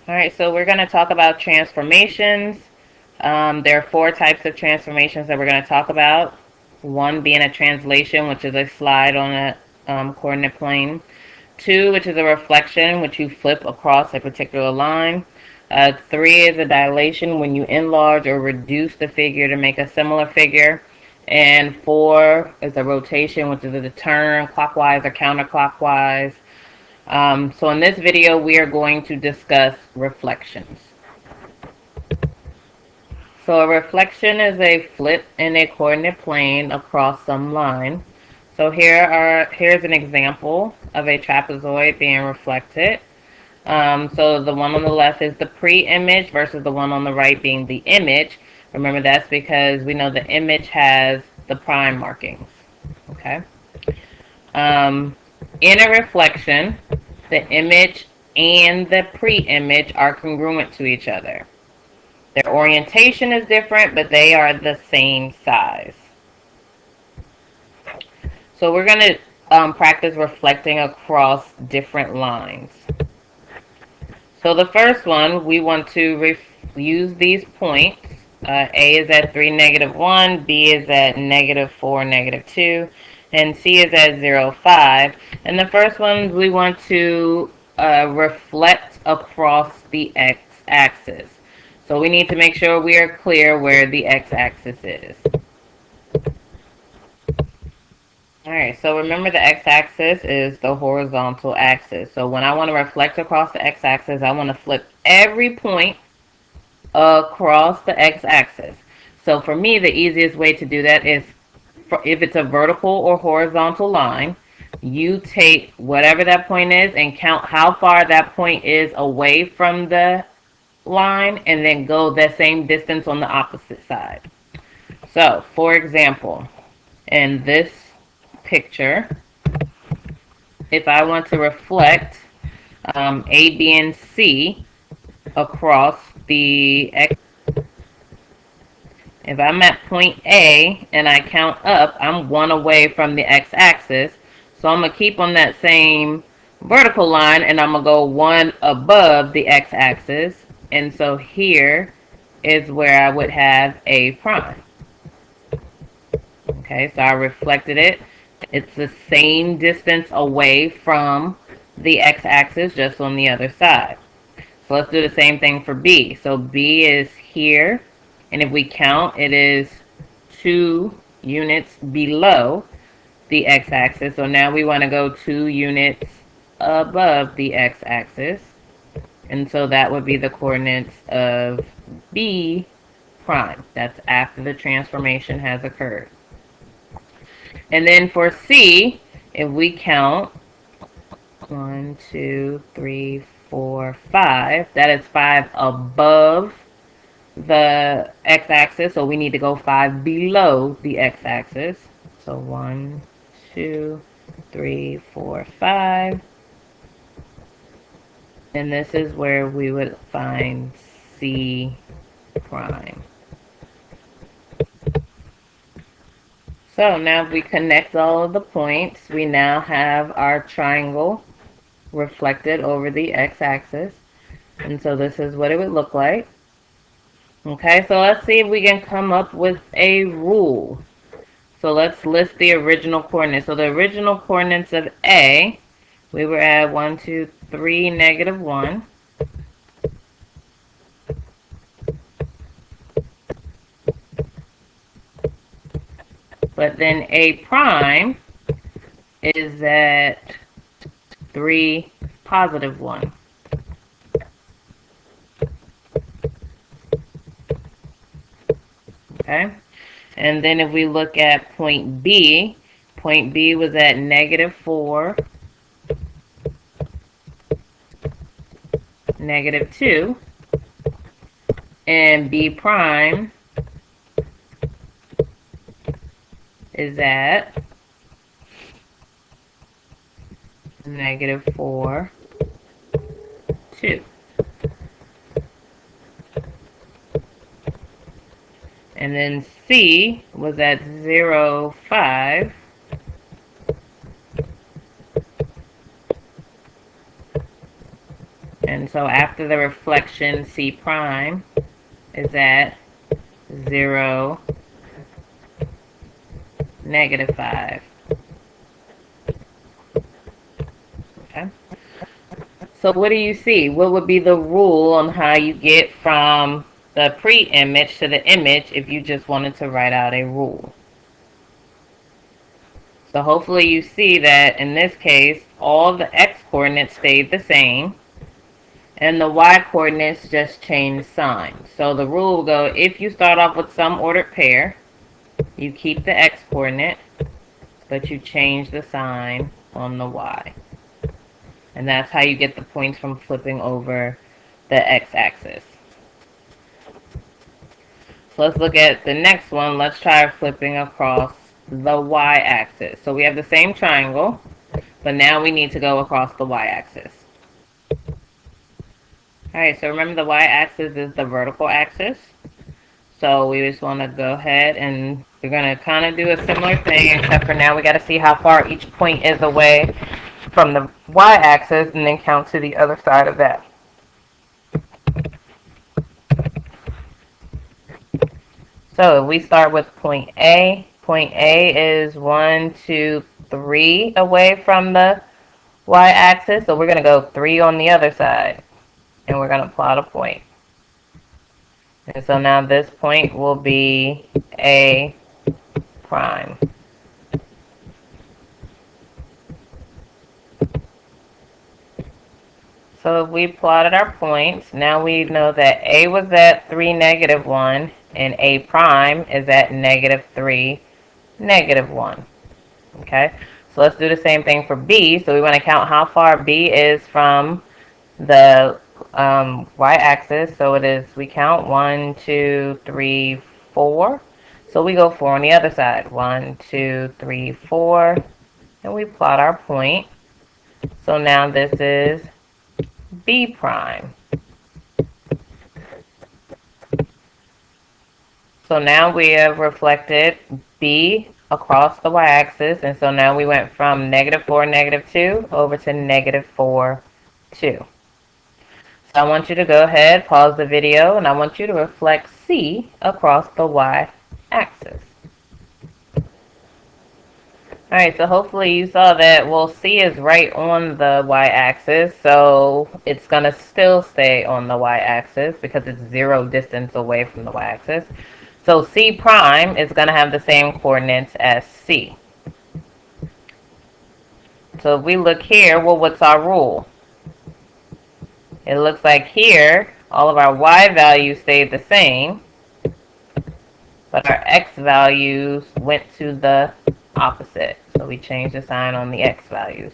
All right, so we're going to talk about transformations. There are four types of transformations that we're going to talk about. One being a translation, which is a slide on a coordinate plane. Two, which is a reflection, which you flip across a particular line. Three is a dilation, when you enlarge or reduce the figure to make a similar figure. And four is a rotation, which is a turn clockwise or counterclockwise. So in this video, we are going to discuss reflections. So a reflection is a flip in a coordinate plane across some line. So here's an example of a trapezoid being reflected. So the one on the left is the pre-image versus the one on the right being the image. Remember, that's because we know the image has the prime markings. Okay. Um, in a reflection, the image and the pre-image are congruent to each other. Their orientation is different, but they are the same size. So we're going to practice reflecting across different lines. So the first one, we want to use these points. A is at 3, -1, B is at -4, -2, and C is at 0, 5. And the first one, we want to reflect across the x-axis. So we need to make sure we are clear where the x-axis is. Alright, so remember the x-axis is the horizontal axis. So when I want to reflect across the x-axis, I want to flip every point across the x-axis. So for me, the easiest way to do that is, if it's a vertical or horizontal line, you take whatever that point is and count how far that point is away from the line, and then go that same distance on the opposite side. So, for example, in this picture, if I want to reflect A, B, and C across the x, if I'm at point A and I count up, I'm one away from the x-axis. So I'm going to keep on that same vertical line, and I'm going to go one above the x-axis. And so here is where I would have A prime. Okay, so I reflected it. It's the same distance away from the x-axis, just on the other side. So let's do the same thing for B. So B is here, and if we count, it is 2 units below the x-axis. So now we want to go 2 units above the x-axis. And so that would be the coordinates of B prime. That's after the transformation has occurred. And then for C, if we count 1, 2, 3, 4, 5, that is 5 above the x-axis, so we need to go 5 below the x-axis. So 1, 2, 3, 4, 5. And this is where we would find C prime. So now if we connect all of the points, we now have our triangle reflected over the x-axis. And so this is what it would look like. Okay, so let's see if we can come up with a rule. So let's list the original coordinates. So the original coordinates of A, we were at 1, 2, 3, -1. But then A prime is at 3, +1. Okay? And then if we look at point B was at -4, -2, and B prime is at -4, 2. And then C was at 0, 5. And so after the reflection, C prime is at 0, -5. Okay. So what do you see? What would be the rule on how you get from the pre-image to the image if you just wanted to write out a rule? So hopefully you see that in this case, all the x coordinates stayed the same and the y coordinates just changed signs. So the rule will go, if you start off with some ordered pair, you keep the x coordinate, but you change the sign on the y. And that's how you get the points from flipping over the x-axis. So let's look at the next one. Let's try flipping across the y-axis. So we have the same triangle, but now we need to go across the y-axis. Alright, so remember the y-axis is the vertical axis. So we just want to go ahead and we're going to kind of do a similar thing, except for now we got to see how far each point is away from the y-axis and then count to the other side of that. So we start with point A. Point A is 1, 2, 3 away from the y-axis. So we're going to go 3 on the other side. And we're going to plot a point. And so now this point will be A prime. So if we plotted our points, now we know that A was at 3, -1, and A prime is at -3, -1. Okay, so let's do the same thing for B. So we want to count how far B is from the y-axis. So it is, we count 1, 2, 3, 4. So we go 4 on the other side. 1, 2, 3, 4. And we plot our point. So now this is B prime. So now we have reflected B across the y-axis, and so now we went from -4, -2 over to -4, 2. So I want you to go ahead, pause the video, and I want you to reflect C across the y-axis. Alright, so hopefully you saw that, well, C is right on the y-axis, so it's going to still stay on the y-axis because it's 0 distance away from the y-axis. So C prime is going to have the same coordinates as C. So if we look here, well, what's our rule? It looks like here, all of our y values stayed the same, but our x values went to the opposite. So we changed the sign on the x values.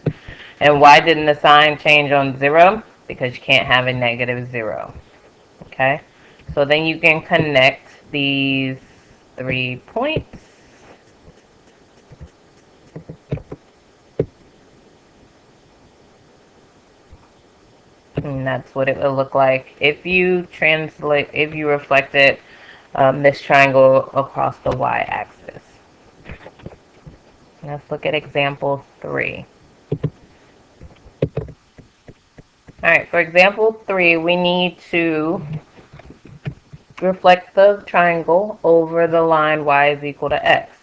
And why didn't the sign change on 0? Because you can't have a -0. Okay? So then you can connect these 3 points. And that's what it will look like if you reflected this triangle across the y-axis. Let's look at example 3. Alright, for example 3, we need to reflect the triangle over the line y is equal to x.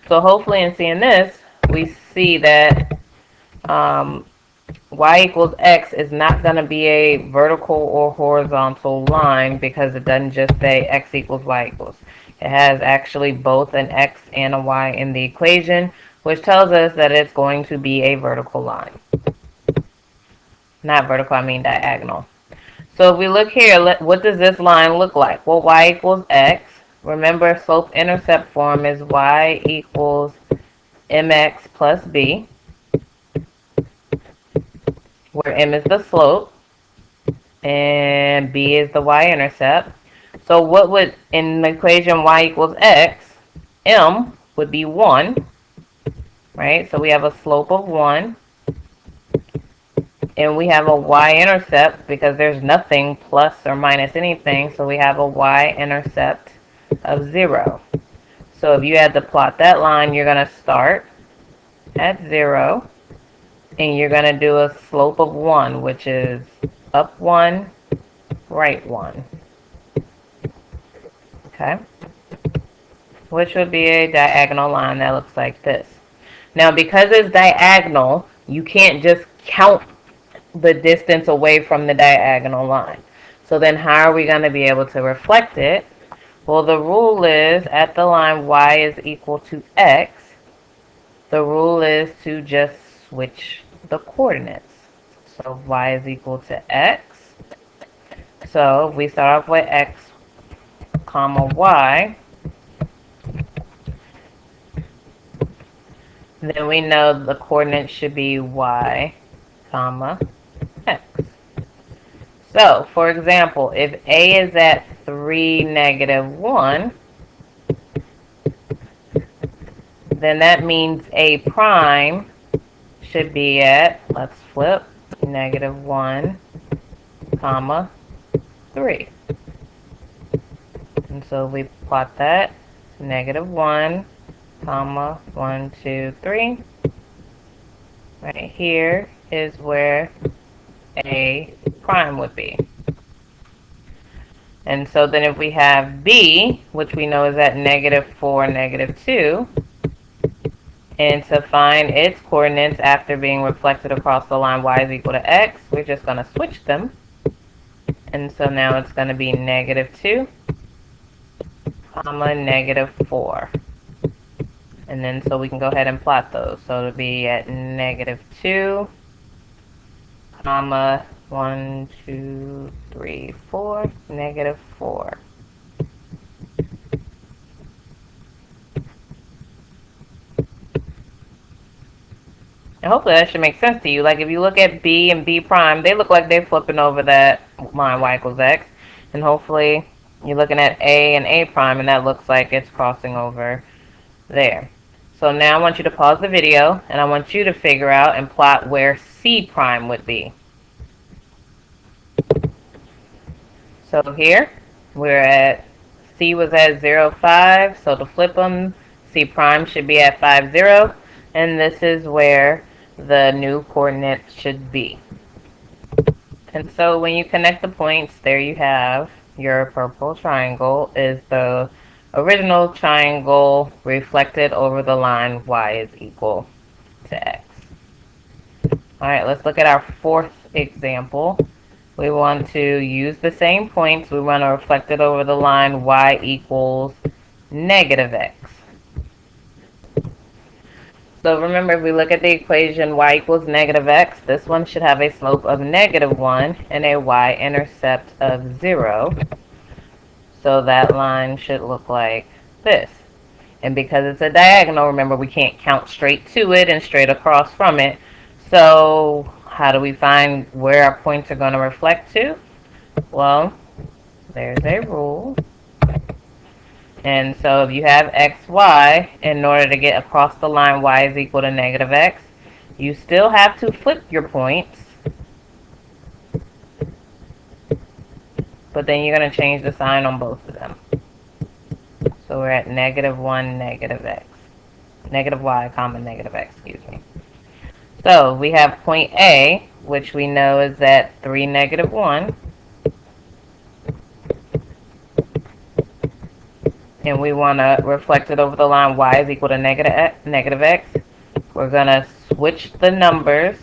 So hopefully in seeing this, we see that y equals x is not going to be a vertical or horizontal line because it doesn't just say x equals y equals. It has actually both an x and a y in the equation, which tells us that it's going to be a vertical line. Not vertical, I mean diagonal. So if we look here, what does this line look like? Well, y equals x. Remember, slope-intercept form is y equals mx plus b, where m is the slope and b is the y-intercept. So what would, in the equation y equals x, m would be 1, right? So we have a slope of 1. And we have a y-intercept because there's nothing plus or minus anything, so we have a y-intercept of 0. So if you had to plot that line, you're going to start at 0, and you're going to do a slope of 1, which is up 1, right 1. Okay? Which would be a diagonal line that looks like this. Now, because it's diagonal, you can't just count the distance away from the diagonal line. So then how are we going to be able to reflect it? Well, the rule is at the line y is equal to x, the rule is to just switch the coordinates. So y is equal to x. So if we start off with x comma y, then we know the coordinates should be y comma x. So, for example, if a is at 3, -1, then that means a prime should be at, let's flip, -1, comma 3. And so we plot that, -1, comma 1, 2, 3. Right here is where a prime would be. And so then if we have b, which we know is at -4, -2, and to find its coordinates after being reflected across the line y is equal to x, we're just going to switch them. And so now it's going to be -2, comma -4. And then so we can go ahead and plot those. So it'll be at -2, comma 1, 2, 3, 4, -4. And hopefully that should make sense to you. Like if you look at b and b prime, they look like they're flipping over that line y equals x. And hopefully you're looking at a and a prime, and that looks like it's crossing over there. So now I want you to pause the video, and I want you to figure out and plot where c prime would be. So here, we're at, c was at 0, 5, so to flip them, c prime should be at 5, 0, and this is where the new coordinates should be. And so when you connect the points, there you have your purple triangle is the original triangle reflected over the line y is equal to x. Alright, let's look at our fourth example. We want to use the same points. We want to reflect it over the line y equals -x. So remember, if we look at the equation y equals -x, this one should have a slope of -1 and a y-intercept of 0. So that line should look like this. And because it's a diagonal, remember, we can't count straight to it and straight across from it. So how do we find where our points are going to reflect to? Well, there's a rule. And so if you have x, y, in order to get across the line y is equal to -x, you still have to flip your points. But then you're going to change the sign on both of them. So we're at -1, -x. -y, comma, -x, excuse me. So we have point A, which we know is at 3, -1. And we want to reflect it over the line y is equal to -x. We're going to switch the numbers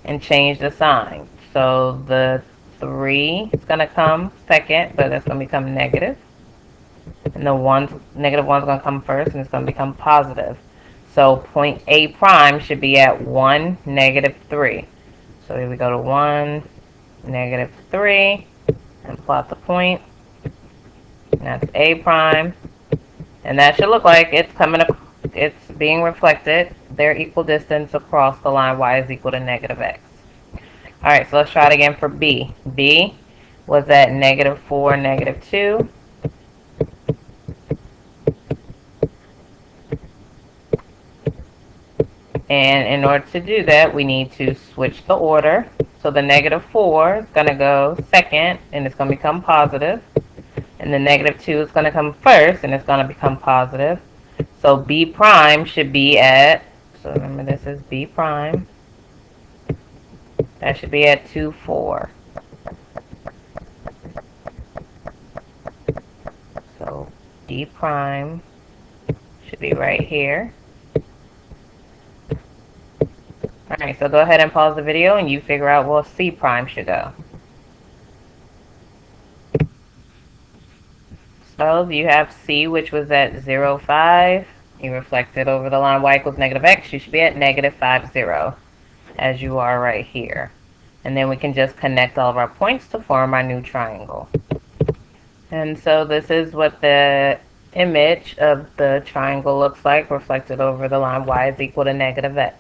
and change the sign. So the 3 is going to come second, but it's going to become negative. And the -1 is going to come first, and it's going to become positive. So point A prime should be at 1, -3. So here we go to 1, -3, and plot the point. And that's A prime. And that should look like it's being reflected, their equal distance across the line y is equal to -x. Alright, so let's try it again for B. B was at -4, -2. And in order to do that, we need to switch the order. So the -4 is going to go second, and it's going to become positive. And the -2 is going to come first, and it's going to become positive. So B prime should be at, so remember this is B prime. That should be at 2, 4. D prime should be right here. Alright, so go ahead and pause the video and you figure out where C prime should go. So you have C, which was at 0, 5. You reflect it over the line y equals negative x. You should be at negative 5, 0, as you are right here. And then we can just connect all of our points to form our new triangle. And so this is what the image of the triangle looks like, reflected over the line y is equal to negative x.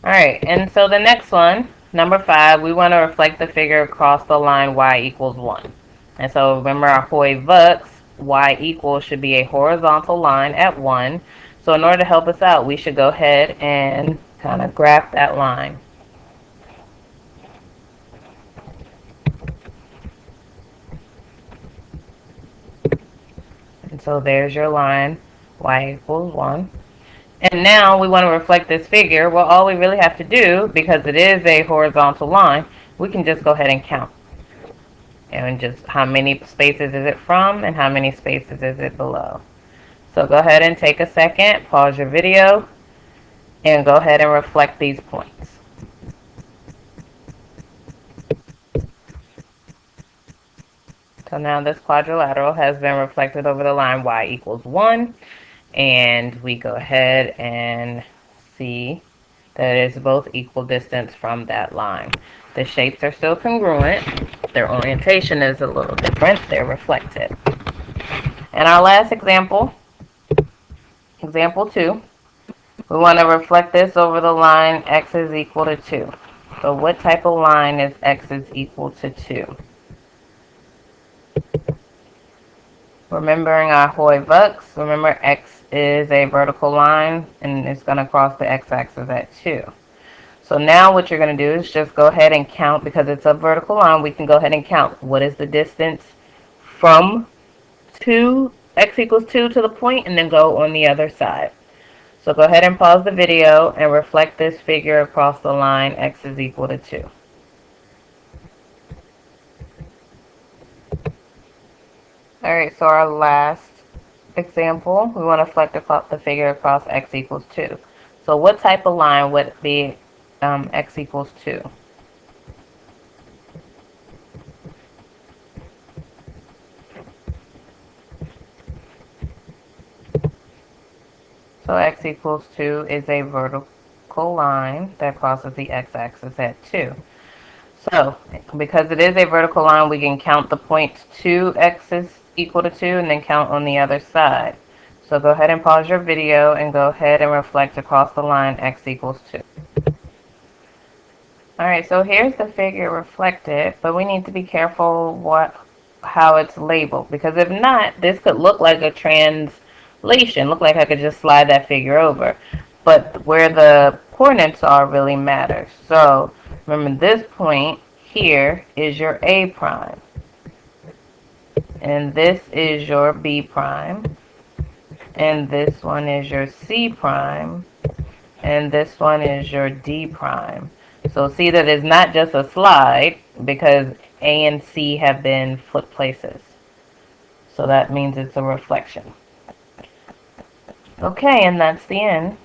Alright, and so the next one, number 5, we want to reflect the figure across the line y equals 1. And so remember our Hoy-Vux, y equals should be a horizontal line at 1. So in order to help us out, we should go ahead and kind of graph that line. And so there's your line, y equals 1. And now we want to reflect this figure. Well, all we really have to do, because it is a horizontal line, we can just go ahead and count. And just how many spaces is it from and how many spaces is it below. So go ahead and take a second, pause your video, and go ahead and reflect these points. So now this quadrilateral has been reflected over the line y equals 1. And we go ahead and see that it is both equal distance from that line. The shapes are still congruent. Their orientation is a little different. They're reflected. And our last example, example 2, we want to reflect this over the line x is equal to 2. So what type of line is x is equal to 2? Remembering our Hoy-Vux, remember x is a vertical line and it's going to cross the x-axis at 2. So now what you're going to do is just go ahead and count, because it's a vertical line, we can go ahead and count what is the distance from 2, x equals 2 to the point, and then go on the other side. So go ahead and pause the video and reflect this figure across the line x is equal to 2. Alright, so our last example, we want to reflect the figure across x equals 2. So what type of line would be x equals 2? So x equals 2 is a vertical line that crosses the x-axis at 2. So because it is a vertical line, we can count the points 2 x is equal to 2 and then count on the other side. So go ahead and pause your video and go ahead and reflect across the line x equals 2. Alright, so here's the figure reflected, but we need to be careful how it's labeled, because if not, this could look like a translation, look like I could just slide that figure over. But where the coordinates are really matters. So remember, this point here is your A prime. And this is your B prime. And this one is your C prime. And this one is your D prime. So see that it's not just a slide, because A and C have been flipped places. So that means it's a reflection. Okay, and that's the end.